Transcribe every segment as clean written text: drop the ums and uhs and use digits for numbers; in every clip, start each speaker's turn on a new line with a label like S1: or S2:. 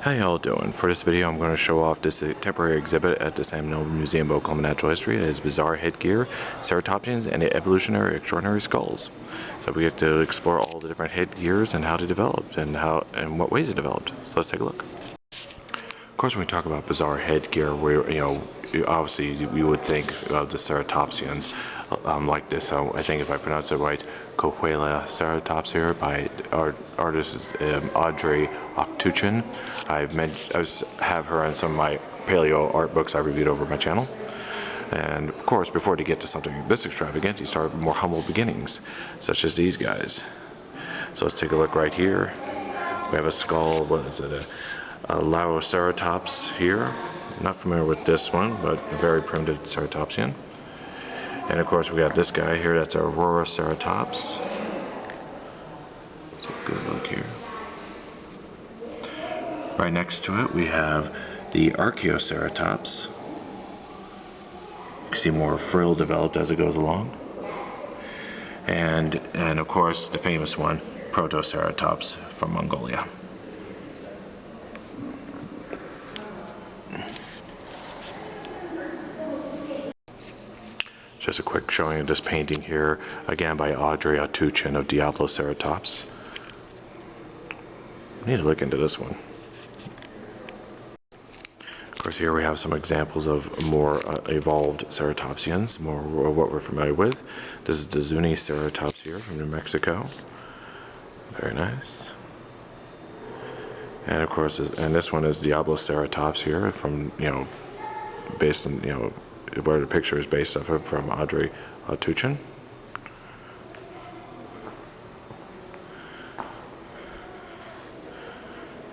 S1: How y'all doing? For this video I'm going to show off this temporary exhibit at the Sam Neill Museum of Oklahoma Natural History. It is bizarre headgear, ceratopsians, and the evolutionary extraordinary skulls. So we get to explore all the different headgears and how they developed and what ways it developed. So let's take a look. Of course, when we talk about bizarre headgear, obviously we would think of the ceratopsians like this. So I think if I pronounce it right, Cohuela ceratops here by artist Audrey Octuchin. I have her on some of my paleo art books I reviewed over my channel. And of course, before to get to something this extravagant, you start with more humble beginnings, such as these guys. So let's take a look right here. We have a skull. What is it? A Laoceratops here. Not familiar with this one, but a very primitive ceratopsian. And of course, we got this guy here. That's Aurora ceratops. Let's take a good look here. Right next to it, we have the Archaeoceratops. You can see more frill developed as it goes along. And of course, the famous one, Protoceratops from Mongolia. Just a quick showing of this painting here, again by Audrey Octuchin of Diabloceratops. I need to look into this one. Of course, here we have some examples of more evolved ceratopsians, more of what we're familiar with. This is the Zuni ceratops here from New Mexico. Very nice. And of course, this one is Diabloceratops here from, based on, where the picture is based off of from Audrey Octuchin.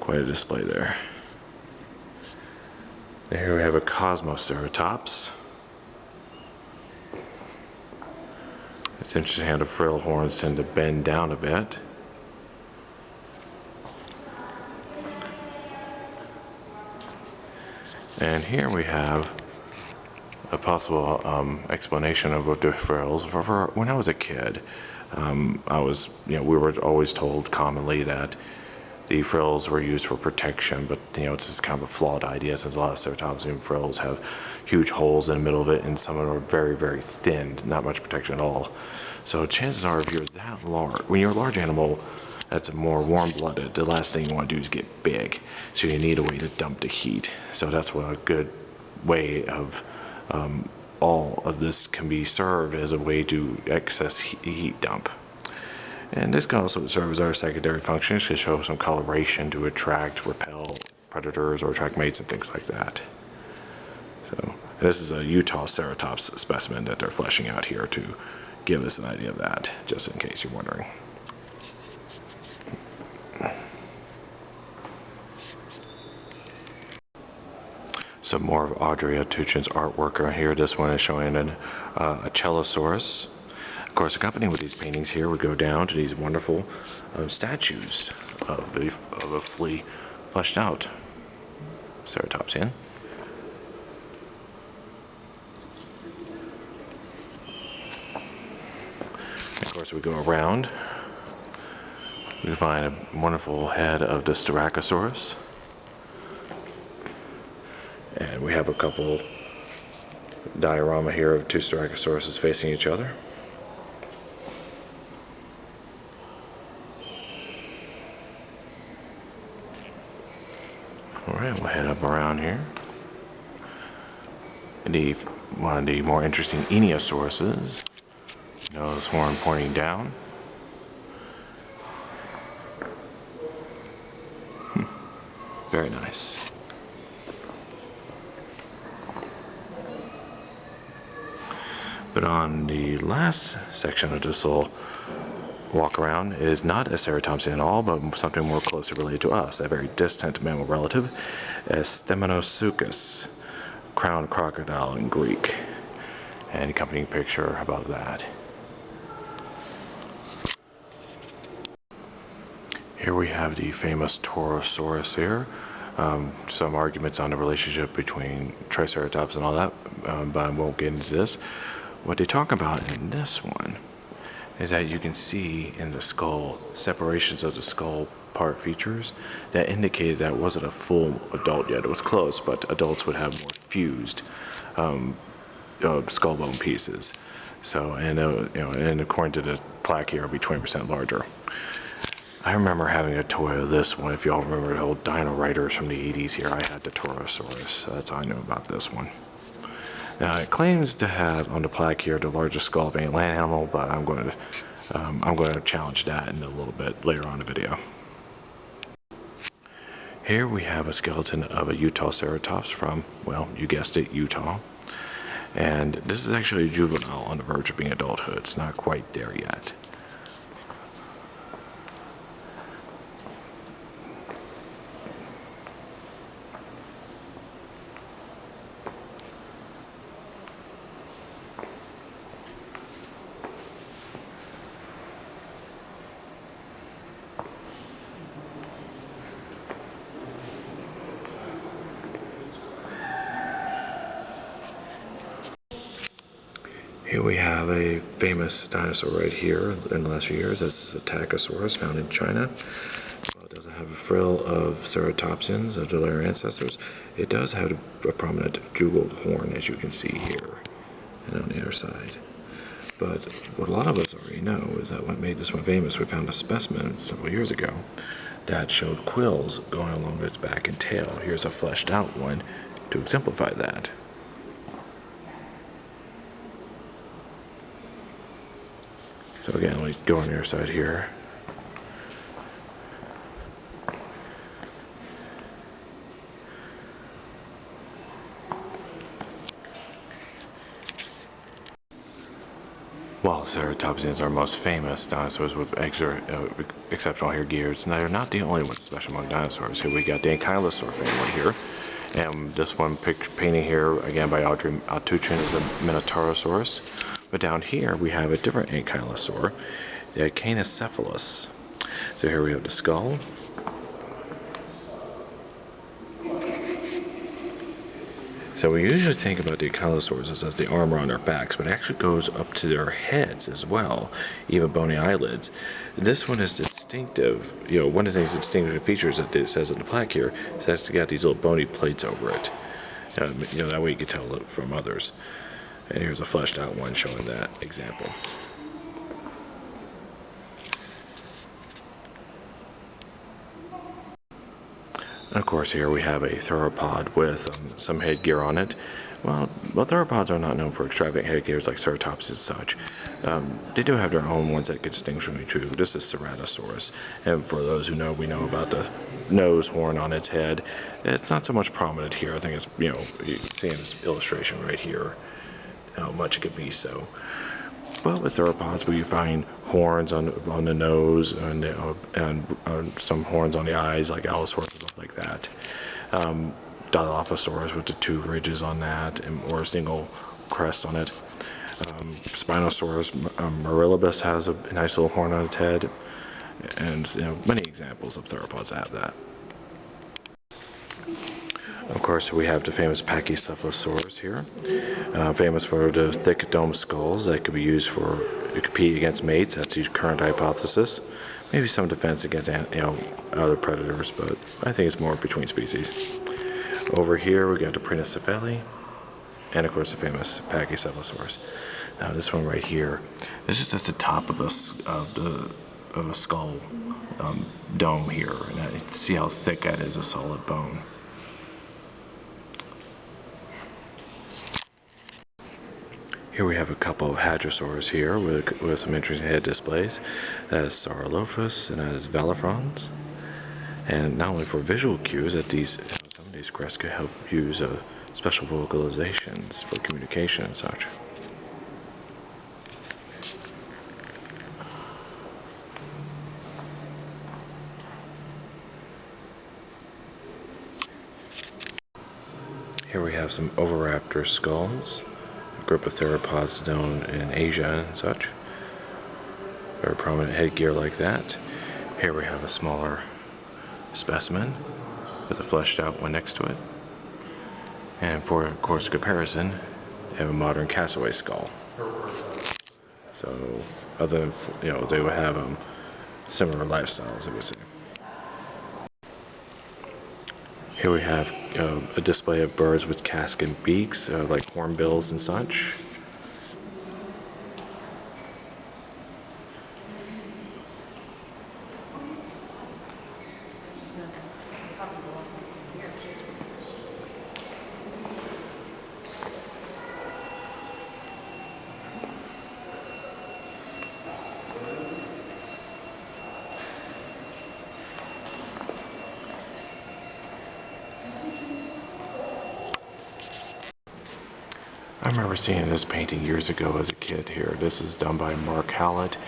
S1: Quite a display there. And here we have a Cosmoceratops. It's interesting how the frill horns tend to bend down a bit. And here we have a possible explanation of the frills. For when I was a kid, we were always told commonly that the frills were used for protection, but it's just kind of a flawed idea since a lot of ceratopsian frills have huge holes in the middle of it, and some of them are very, very thin, not much protection at all. So chances are, if you're that large, when you're a large animal that's more warm-blooded, the last thing you want to do is get big. So you need a way to dump the heat. So that's what a good way of all of this can be served as a way to excess heat dump. And this can also serve as our secondary functions to show some coloration to attract, repel predators or attract mates and things like that. So this is a Utah ceratops specimen that they're fleshing out here to give us an idea of that, just in case you're wondering. Some more of Audrey Octuchin's artwork right here. This one is showing a Chelosaurus. Of course, accompanying with these paintings here, we go down to these wonderful statues of a fully fleshed out ceratopsian. Of course, we go around. We find a wonderful head of the Styracosaurus. And we have a couple diorama here of two Styracosauruses facing each other. Alright, we'll head up around here. One of the more interesting Eniosauruses. Nose horn pointing down. Very nice. But on the last section of this little walk around is not a ceratopsian at all, but something more closely related to us, a very distant mammal relative, Stemenosuchus, crowned crocodile in Greek. And accompanying picture above that. Here we have the famous Torosaurus here. Some arguments on the relationship between Triceratops and all that, but I won't get into this. What they talk about in this one is that you can see in the skull separations of the skull part features that indicated that it wasn't a full adult yet. It was close, but adults would have more fused skull bone pieces. So, and according to the plaque here, it'll be 20% larger. I remember having a toy of this one. If y'all remember the old Dino-Riders from the 80s here, I had the Torosaurus, so that's all I know about this one. Now, it claims to have on the plaque here the largest skull of any land animal, but I'm going to challenge that in a little bit later on in the video. Here we have a skeleton of a Utah ceratops from, well, you guessed it, Utah. And this is actually a juvenile on the verge of being adulthood. It's not quite there yet. Here we have a famous dinosaur right here in the last few years. This is a Tachysaurus found in China. While it doesn't have a frill of ceratopsians, of the later ancestors, it does have a prominent jugal horn, as you can see here, and on the other side. But what a lot of us already know is that what made this one famous, we found a specimen several years ago that showed quills going along its back and tail. Here's a fleshed out one to exemplify that. So again, let me go on the other side here. While ceratopsians are most famous dinosaurs with exceptional hairgears, they're not the only ones special among dinosaurs. Here we got the ankylosaur family here. And this one painting here, again by Audrey Altuchin, is a Minotaurosaurus. But down here we have a different ankylosaur, the Cainocephalus. So here we have the skull. So we usually think about the ankylosaurs as the armor on their backs, but it actually goes up to their heads as well, even bony eyelids. This one is distinctive. One of the things distinctive features that it says in the plaque here is that it's got these little bony plates over it. That way you can tell it from others. And here's a fleshed out one showing that example. And of course here we have a theropod with some headgear on it. Well, theropods are not known for extravagant headgears like ceratops and such. They do have their own ones that get distinguished from each other. This is Ceratosaurus, and for those who know, we know about the nose horn on its head. It's not so much prominent here. I think it's, you can see in this illustration right here how much it could be so. But with theropods, we find horns on the nose and some horns on the eyes, like Allosaurus and stuff like that. Dilophosaurus with the two ridges on that, or a single crest on it. Spinosaurus Marillibus has a nice little horn on its head, and many examples of theropods have that. Of course, we have the famous Pachycephalosaurus here, famous for the thick dome skulls that could be used to compete against mates. That's the current hypothesis. Maybe some defense against other predators, but I think it's more between species. Over here, we got the Prinocephali, and of course the famous Pachycephalosaurus. Now this one right here, this is at the top of a skull dome here, and you see how thick that is, a solid bone. Here we have a couple of hadrosaurs here with some interesting head displays. That is Saurolophus and that is Valafrons. And not only for visual cues, that some of these crests could help use special vocalizations for communication and such. Here we have some Oviraptor skulls, a group of theropods known in Asia and such. Very prominent headgear like that. Here we have a smaller specimen with a fleshed out one next to it. And for, of course, comparison, you have a modern cassowary skull. So, other than, they would have similar lifestyles, I would say. Here we have a display of birds with casque and beaks, like hornbills and such. I remember seeing this painting years ago as a kid here. This is done by Mark Hallett.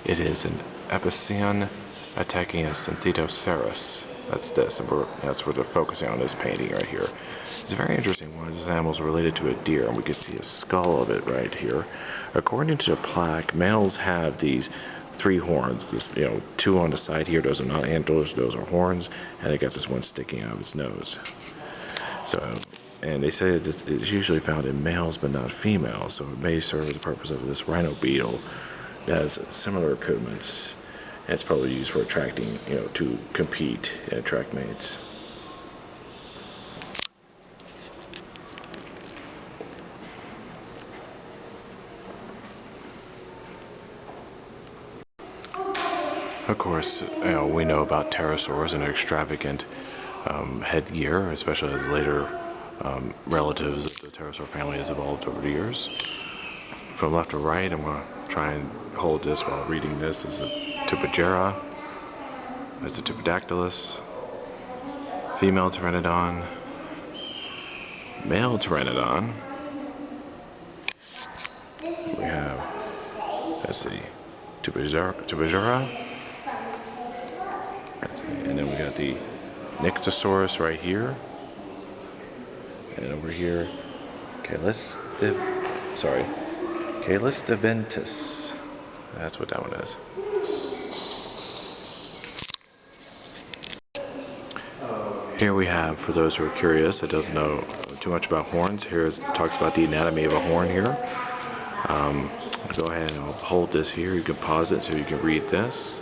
S1: It is an Epicene attacking a Synthetoceros. That's this, and that's what they're focusing on this painting right here. It's a very interesting one. This animal is related to a deer, and we can see a skull of it right here. According to the plaque, males have these 3 horns. This, two on the side here. Those are not antlers; those are horns, and it got this one sticking out of its nose. And they say that it's usually found in males but not females, so it may serve as the purpose of this rhino beetle that has similar accoutrements, and it's probably used for attracting, to compete and attract mates. Of course, we know about pterosaurs and their extravagant headgear, especially as later relatives of the pterosaur family has evolved over the years. From left to right, I'm going to try and hold this while reading this. This is a Tupagera. That's a Tupidactylus. Female Pteranodon. Male Pteranodon. We have, let's see, Tupagera. And then we got the Nyctosaurus right here. And over here, Calysteventus. That's what that one is. Here we have, for those who are curious, that doesn't know too much about horns, here it talks about the anatomy of a horn here. I'll go ahead and I'll hold this here. You can pause it so you can read this.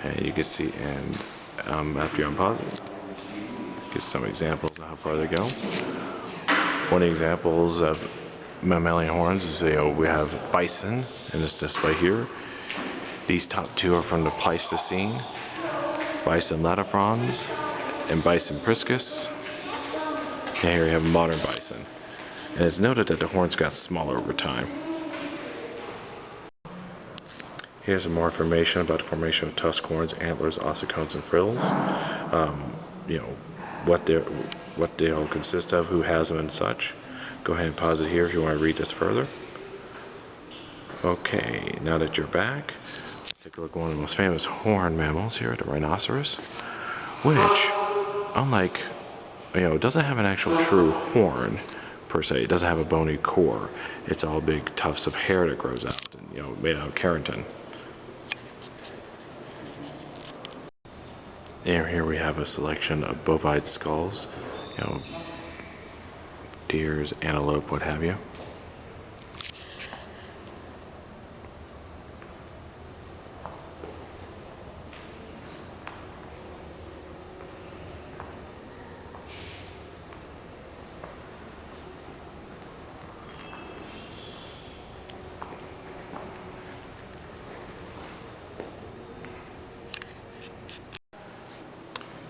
S1: And you can see, and after you unpause it, get some examples of how far they go. One of the examples of mammalian horns is, we have bison in this display here. These top 2 are from the Pleistocene, Bison latifrons and Bison priscus. And here we have modern bison. And it's noted that the horns got smaller over time. Here's some more information about the formation of tusk horns, antlers, ossicones, and frills. What they all consist of, who has them, and such. Go ahead and pause it here if you want to read this further. Okay, now that you're back, let's take a look at one of the most famous horned mammals here, the rhinoceros, which, unlike, it doesn't have an actual true horn per se. It doesn't have a bony core. It's all big tufts of hair that grows out, and made out of keratin. And here we have a selection of bovine skulls, deers, antelope, what have you.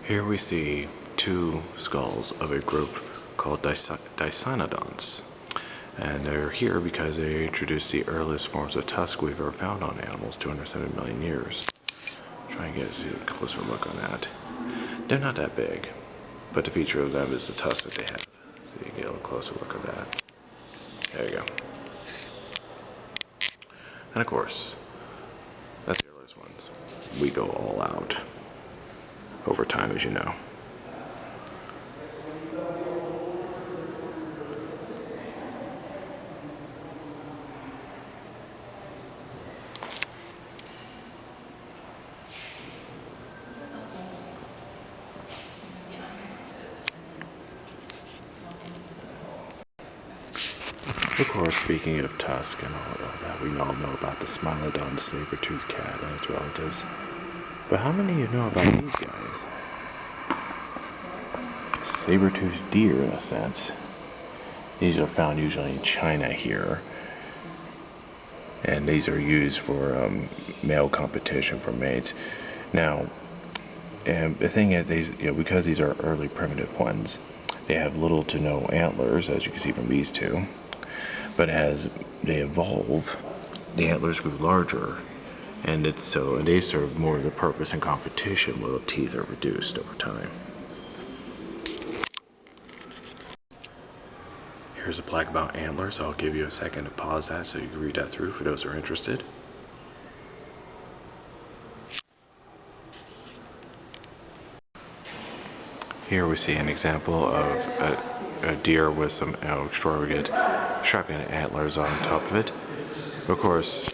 S1: Here we see 2 skulls of a group called Dicynodonts. And they're here because they introduced the earliest forms of tusk we've ever found on animals, 207 million years. Try and get a closer look on that. They're not that big, but the feature of them is the tusk that they have. So you can get a little closer look at that. There you go. And of course, that's the earliest ones. We go all out over time, as you know. Of course, speaking of tusk and all that, we all know about the Smilodon saber-toothed cat and its relatives. But how many of you know about these guys? saber-toothed deer in a sense. These are found usually in China here, and these are used for male competition for mates. Now, and the thing is, these, because these are early primitive ones, they have little to no antlers, as you can see from these two. But as they evolve, the antlers grew larger, and they serve more of the purpose in competition, while the teeth are reduced over time. Here's a plaque about antlers. I'll give you a second to pause that so you can read that through for those who are interested. Here we see an example of a deer with some extravagant antlers on top of it. Of course,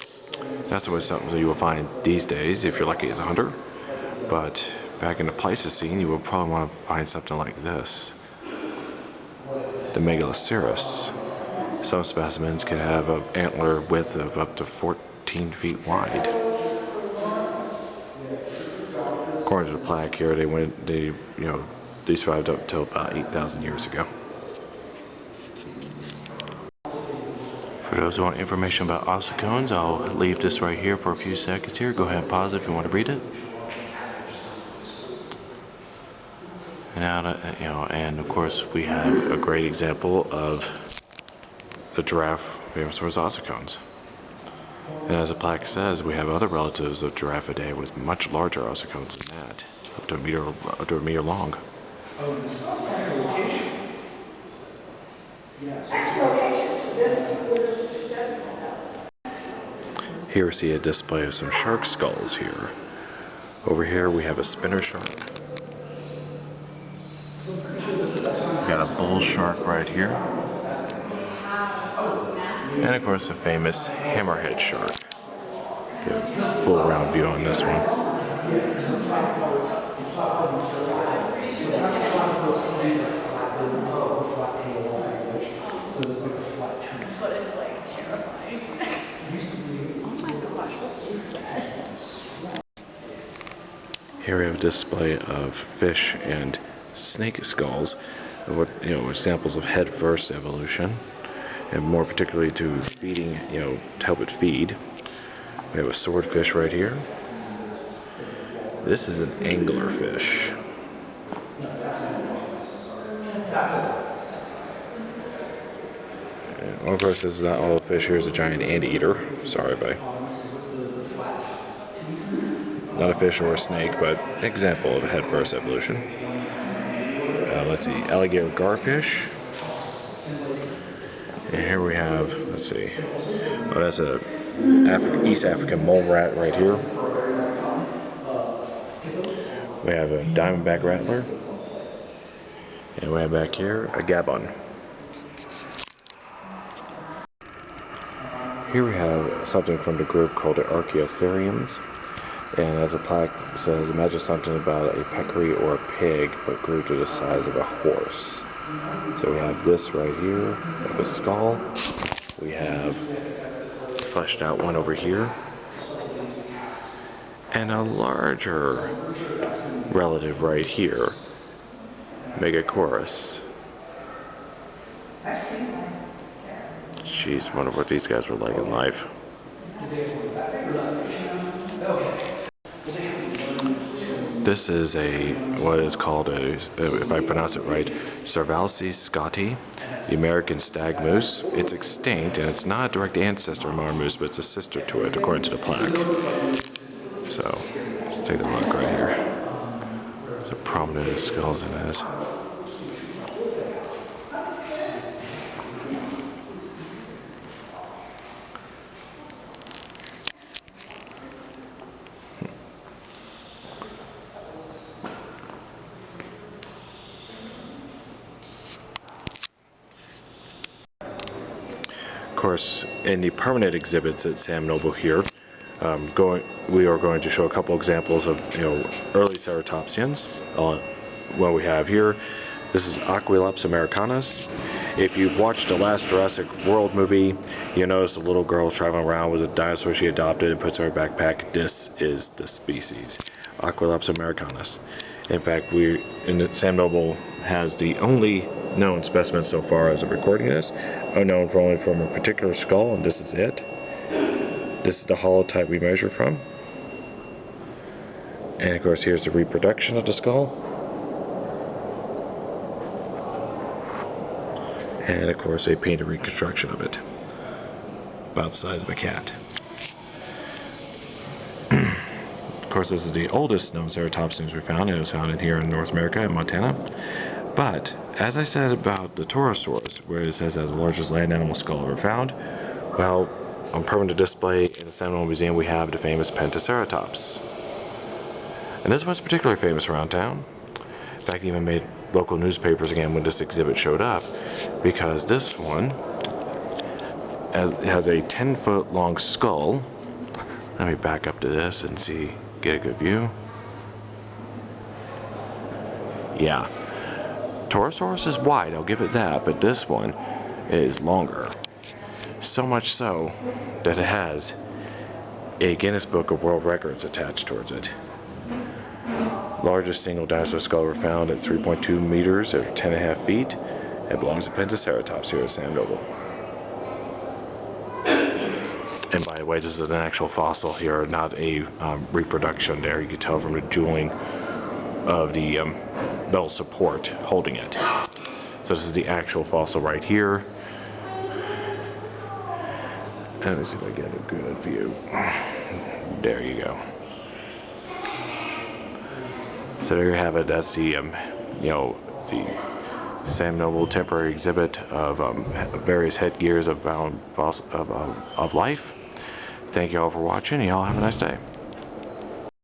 S1: that's always something that you will find these days if you're lucky as a hunter. But back in the Pleistocene, you will probably want to find something like this. The Megaloceros. Some specimens can have an antler width of up to 14 feet wide. According to the plaque here, they survived up until about 8,000 years ago. For those who want information about ossicones, I'll leave this right here for a few seconds here. Go ahead and pause it if you want to read it. And of course we have a great example of the giraffe Dinosaurs ossicones. And as the plaque says, we have other relatives of Giraffidae with much larger ossicones than that, up to a meter long.
S2: Oh, this is like a location. Yes. Location. So this
S1: Here we see a display of some shark skulls here. Over here we have a spinner shark. We got a bull shark right here. And of course the famous hammerhead shark. Get a full round view on this one.
S3: But it's like terrifying. Oh my gosh, what is that?
S1: Here we have a display of fish and snake skulls, examples of head-first evolution, and more particularly to feeding, to help it feed. We have a swordfish right here. This is an anglerfish. And of course, this is not all the fish. Here's a giant anteater. Sorry, buddy. Not a fish or a snake, but an example of a head-first evolution. Let's see, alligator garfish. And here we have, let's see, that's a East African mole rat right here. We have a diamondback rattler. And we have back here a gabon. Here we have something from the group called the Archaeotheriums. And as the plaque says, imagine something about a peccary or a pig, but grew to the size of a horse. So we have this right here, of a skull. We have a fleshed out one over here. And a larger relative right here, Megacorus. Jeez, wonder what these guys were like in life. This is what is called if I pronounce it right, Cervalces scotti, the American stag moose. It's extinct, and it's not a direct ancestor of modern moose, but it's a sister to it, according to the plaque. So, let's take a look right here. It's a prominent skulls it has. Of course, in the permanent exhibits at Sam Noble here, we are going to show a couple examples of early ceratopsians. What we have here, this is Aquilops americanus. If you've watched the last Jurassic World movie, you notice a little girl traveling around with a dinosaur she adopted and puts her in her backpack. This is the species, Aquilops americanus. In fact, in the Sam Noble has the only known specimen so far as of recording this, unknown for only from a particular skull, and this is it. This is the holotype we measure from. And of course, here's the reproduction of the skull. And of course, a painted reconstruction of it, about the size of a cat. Of course, this is the oldest known ceratopsians we found. It was found in here in North America, in Montana. But, as I said about the Torosaurus, where it says as the largest land animal skull ever found, well, on permanent display in the Seminole Museum, we have the famous Pentaceratops. And this one's particularly famous around town. In fact, it even made local newspapers again when this exhibit showed up, because this one has a 10-foot long skull. Let me back up to this and get a good view. Yeah. Torosaurus is wide, I'll give it that, but this one is longer. So much so that it has a Guinness Book of World Records attached towards it. Largest single dinosaur skull ever found at 3.2 meters or 10.5 feet. It belongs to Pentaceratops here at Sam Noble. And by the way, this is an actual fossil here, not a reproduction there. You can tell from the jewelling of the metal support holding it. So this is the actual fossil right here. Let me see if I get a good view. There you go. So there you have it. That's the, the Sam Noble temporary exhibit of various headgears of life. Thank you all for watching. Y'all have a nice day.